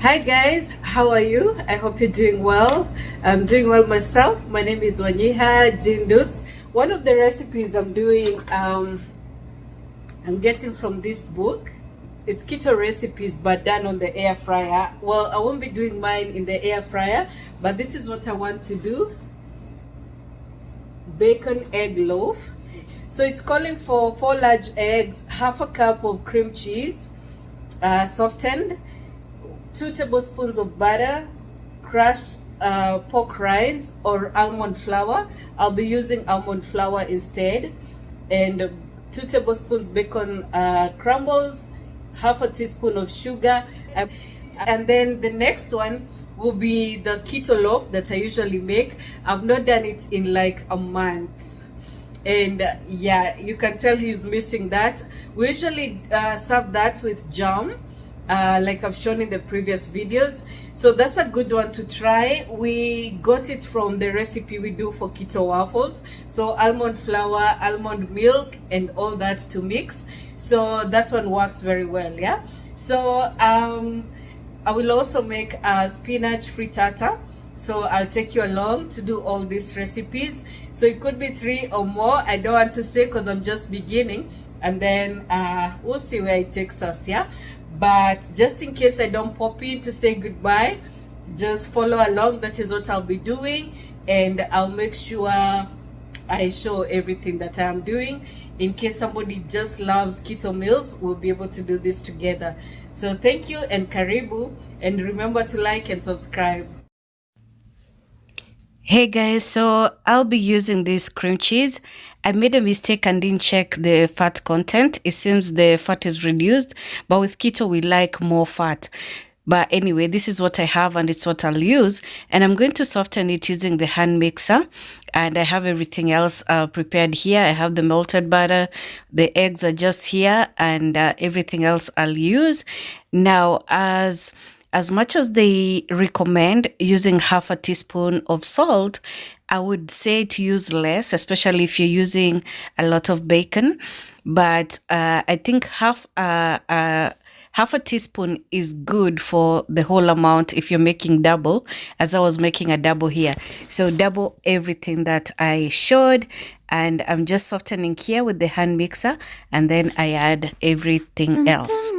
Hi guys, how are you? I hope you're doing well. I'm doing well myself. My name is Wanyiha Jindut. One of the recipes I'm doing, I'm getting from this book. It's keto recipes but done on the air fryer. Well, I won't be doing mine in the air fryer, but this is what I want to do. Bacon egg loaf. So it's calling for 4 large eggs, half a cup of cream cheese, softened, 2 tablespoons of butter, crushed pork rinds or almond flour. I'll be using almond flour instead, and 2 tablespoons bacon crumbles, half a teaspoon of sugar, and then the next one will be the keto loaf that I usually make. I've not done it in like a month, and yeah, you can tell he's missing that. We usually serve that with jam, like I've shown in the previous videos, so that's a good one to try. We got it from the recipe we do for keto waffles, so almond flour, almond milk, and all that to mix, so that one works very well. Yeah, so I will also make a spinach frittata, so I'll take you along to do all these recipes. So it could be 3 or more, I don't want to say because I'm just beginning, and then we'll see where it takes us. Yeah, but just in case I don't pop in to say goodbye, just follow along. That is what I'll be doing, and I'll make sure I show everything that I'm doing. In case somebody just loves keto meals, we'll be able to do this together. So thank you and karibu, and remember to like and subscribe. Hey guys, so I'll be using this cream cheese. I made a mistake and didn't check the fat content. It seems the fat is reduced, but with keto we like more fat. But anyway, this is what I have and it's what I'll use. And I'm going to soften it using the hand mixer. And I have everything else prepared here. I have the melted butter. The eggs are just here, and everything else I'll use. Now, as much as they recommend using half a teaspoon of salt, I would say to use less, especially if you're using a lot of bacon. But I think half a teaspoon is good for the whole amount if you're making double, as I was making a double here. So double everything that I showed, and I'm just softening here with the hand mixer, and then I add everything else.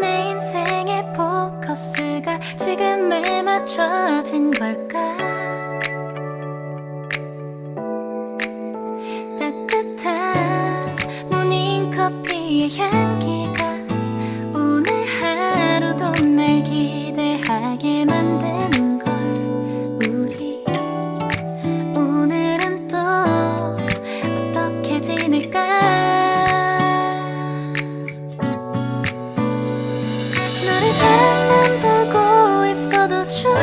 내 인생의 포커스가 지금에 맞춰진 걸까? 따뜻한 모닝커피의 향기가 오늘 하루도 날 기대하게 만드는 걸. 우리 오늘은 또 어떻게 지낼까? 바라만 보고 있어도 좋아.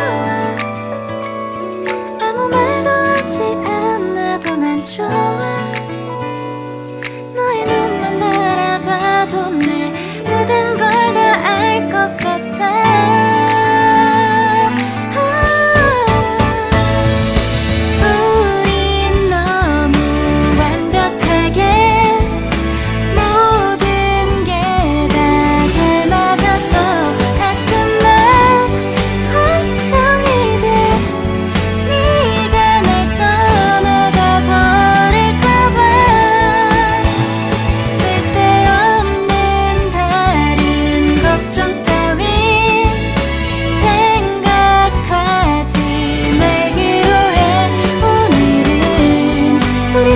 아무 말도 하지 않아도 난 좋아. 너의 눈만 바라봐도 내 모든 걸 다 알 것 같아. 우린 너무 완벽하게 모든 게 다 잘 맞아서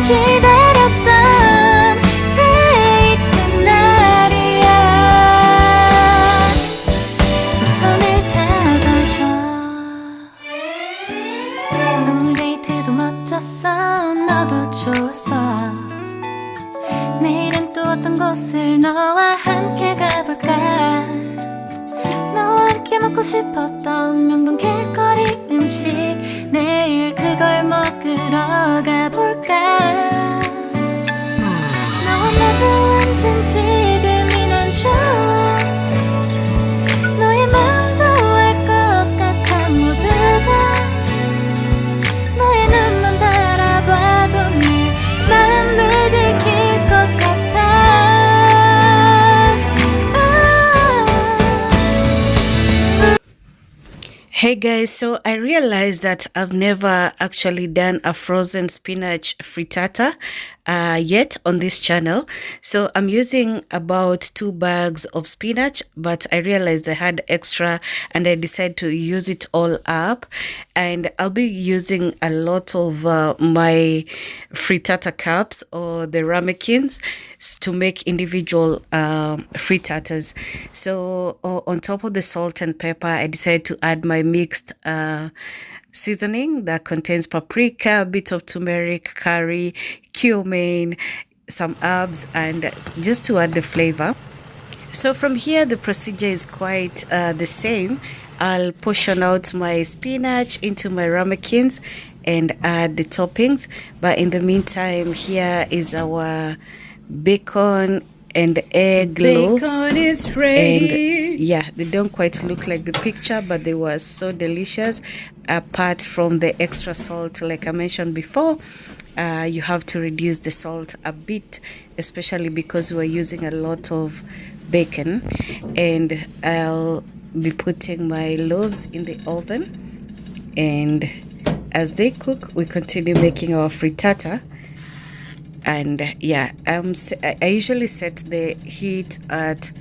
기다렸던 데이트 날이야. 손을 잡아줘. 오늘 데이트도 멋졌어. 너도 좋았어. 내일은 또 어떤 곳을 너와 함께 가볼까? 너와 함께 먹고 싶었던 명동 길거리 음식, 내일 그걸 먹으러 가볼까? 너와 마주 앉은 지금이 난 좋아. 너의 마음도 알 것 같아. 모두가 너의 눈만 바라 Hey guys, so I realized that I've never actually done a frozen spinach frittata yet on this channel. So I'm using about 2 bags of spinach, but I realized I had extra and I decided to use it all up. And I'll be using a lot of my frittata cups or the ramekins to make individual frittatas. So on top of the salt and pepper, I decided to add my mixed seasoning that contains paprika, a bit of turmeric, curry, cumin, some herbs, and just to add the flavor. So from here, the procedure is quite the same. I'll portion out my spinach into my ramekins and add the toppings. But in the meantime, here is our bacon and egg loaves. Bacon is ready. And yeah, they don't quite look like the picture, but they were so delicious. Apart from the extra salt, like I mentioned before, you have to reduce the salt a bit, especially because we are using a lot of bacon. And I'll be putting my loaves in the oven, and as they cook, we continue making our frittata. And yeah, I usually set the heat at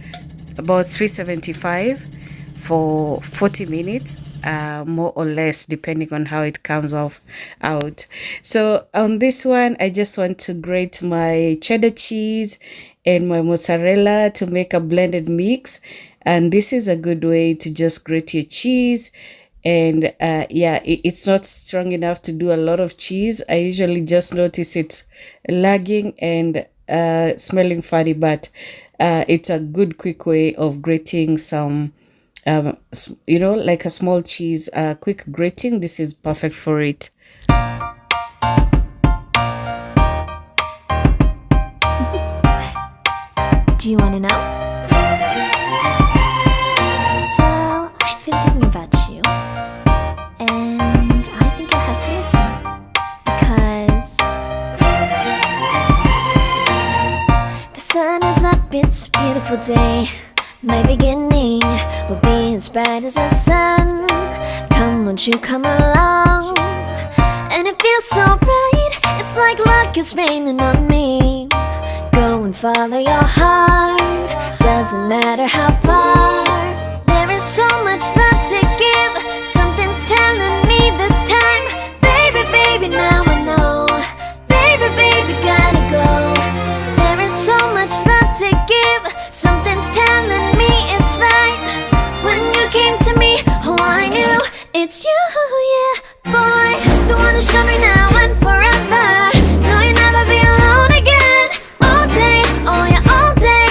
about 375 for 40 minutes, more or less, depending on how it comes out. So on this one, I just want to grate my cheddar cheese and my mozzarella to make a blended mix. And this is a good way to just grate your cheese. And yeah, it's not strong enough to do a lot of cheese. I usually just notice it lagging and smelling funny, but it's a good quick way of grating some, like a small cheese, quick grating. This is perfect for it. Do you want to know? Well, I've been thinking about you, and I think I have to listen because the sun is up, it's a beautiful day. My beginning will be as bright as the sun. Come, won't you come along? And it feels so bright, it's like luck is raining on me. Go and follow your heart, doesn't matter how far. There is so much love to give, something's telling me this time. Baby, baby, now I know. Baby, baby, gotta go. There is so much love to give, something's telling me it's right. When you came to me, oh I knew it's you, yeah, boy. The one to show me now and forever. No, you'll never be alone again. All day, oh yeah, all day.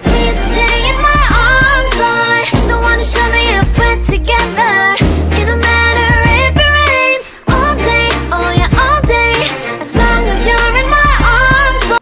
Please stay in my arms, boy. The one to show me if we're together. It don't matter if it rains. All day, oh yeah, all day. As long as you're in my arms, boy.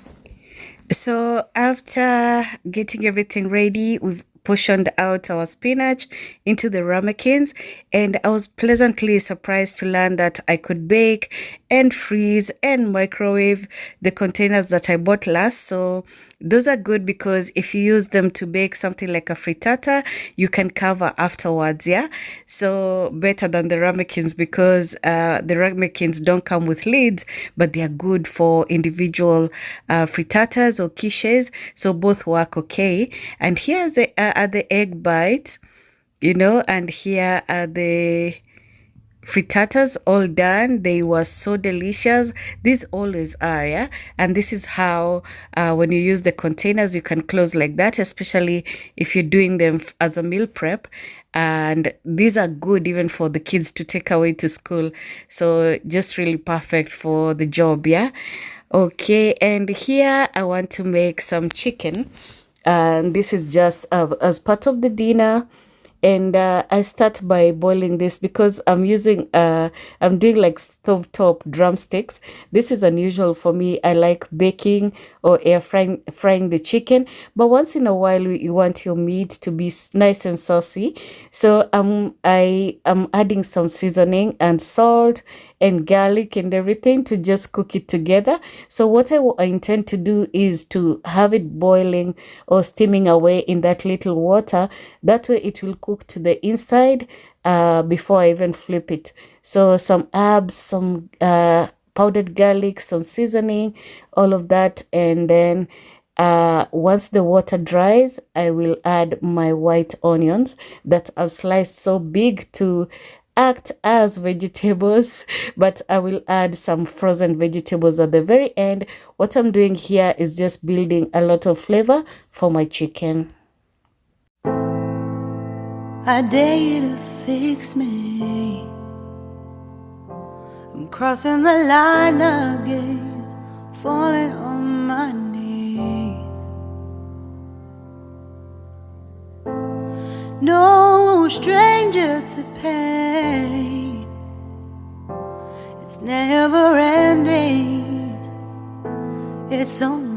So after getting everything ready, we've portioned out our spinach into the ramekins, and I was pleasantly surprised to learn that I could bake and freeze and microwave the containers that I bought last. So those are good because if you use them to bake something like a frittata, you can cover afterwards. Yeah, so better than the ramekins because the ramekins don't come with lids, but they are good for individual frittatas or quiches, so both work okay. And here's the are the egg bites, and here are the frittatas all done. They were so delicious. These always are, yeah. And this is how when you use the containers, you can close like that, especially if you're doing them as a meal prep. And these are good even for the kids to take away to school, so just really perfect for the job. Yeah, okay. And here I want to make some chicken, and this is just as part of the dinner. And I start by boiling this because I'm doing like stovetop drumsticks. This is unusual for me. I like baking or frying the chicken, but once in a while you want your meat to be nice and saucy. So I am adding some seasoning and salt and garlic and everything to just cook it together. So what I intend to do is to have it boiling or steaming away in that little water. That way it will cook to the inside before I even flip it. So some herbs, some powdered garlic, some seasoning, all of that, and then once the water dries, I will add my white onions that I've sliced so big to act as vegetables, but I will add some frozen vegetables at the very end. What I'm doing here is just building a lot of flavor for my chicken. I dare you to fix me. I'm crossing the line again, falling on my knees. No stranger to pain, it's never ending, it's only.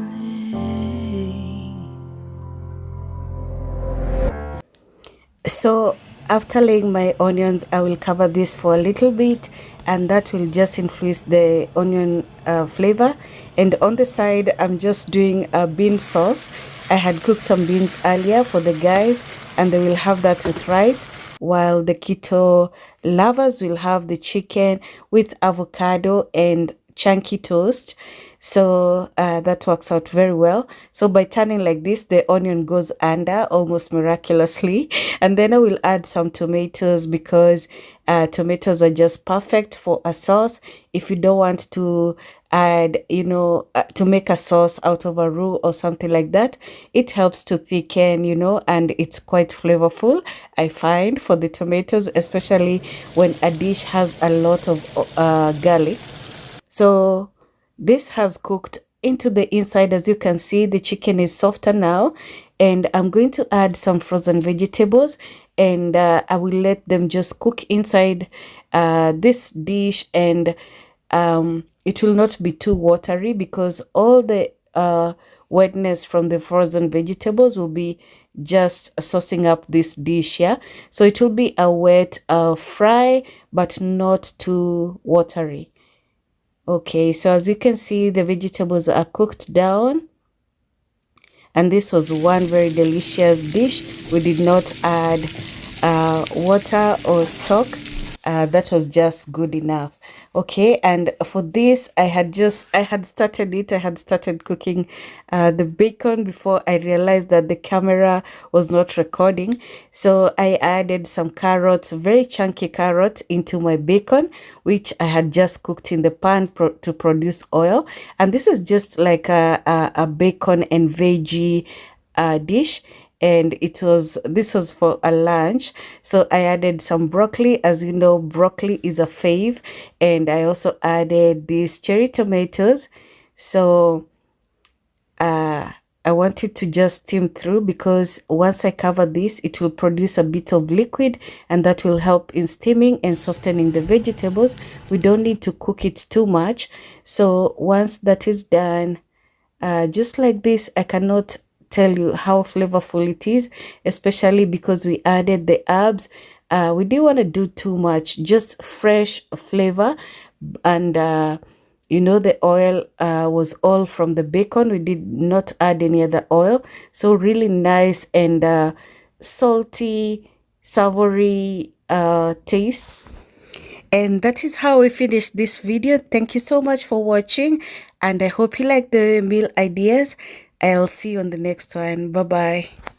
So after laying my onions, I will cover this for a little bit, and that will just influence the onion flavor. And on the side, I'm just doing a bean sauce. I had cooked some beans earlier for the guys, and they will have that with rice, while the keto lovers will have the chicken with avocado and chunky toast. So that works out very well. So by turning like this, the onion goes under almost miraculously. And then I will add some tomatoes, because tomatoes are just perfect for a sauce. If you don't want to add, to make a sauce out of a roux or something like that, it helps to thicken, and it's quite flavorful, I find, for the tomatoes, especially when a dish has a lot of garlic. So this has cooked into the inside. As you can see, the chicken is softer now, and I'm going to add some frozen vegetables, and I will let them just cook inside this dish, and it will not be too watery, because all the wetness from the frozen vegetables will be just saucing up this dish. Yeah, so it will be a wet fry, but not too watery. Okay, so as you can see, the vegetables are cooked down, and this was one very delicious dish. We did not add water or stock. That was just good enough. Okay, and for this, I had started cooking the bacon before I realized that the camera was not recording. So I added some carrots, very chunky carrot, into my bacon, which I had just cooked in the pan to produce oil. And this is just like a bacon and veggie dish, and this was for a lunch. So I added some broccoli. As you know, broccoli is a fave, and I also added these cherry tomatoes. So I wanted to just steam through, because once I cover this, it will produce a bit of liquid, and that will help in steaming and softening the vegetables. We don't need to cook it too much. So once that is done, just like this, I cannot tell you how flavorful it is, especially because we added the herbs. We didn't want to do too much, just fresh flavor. And the oil was all from the bacon. We did not add any other oil. So really nice and salty, savory taste. And that is how we finish this video. Thank you so much for watching, and I hope you like the meal ideas. I'll see you on the next one. Bye bye.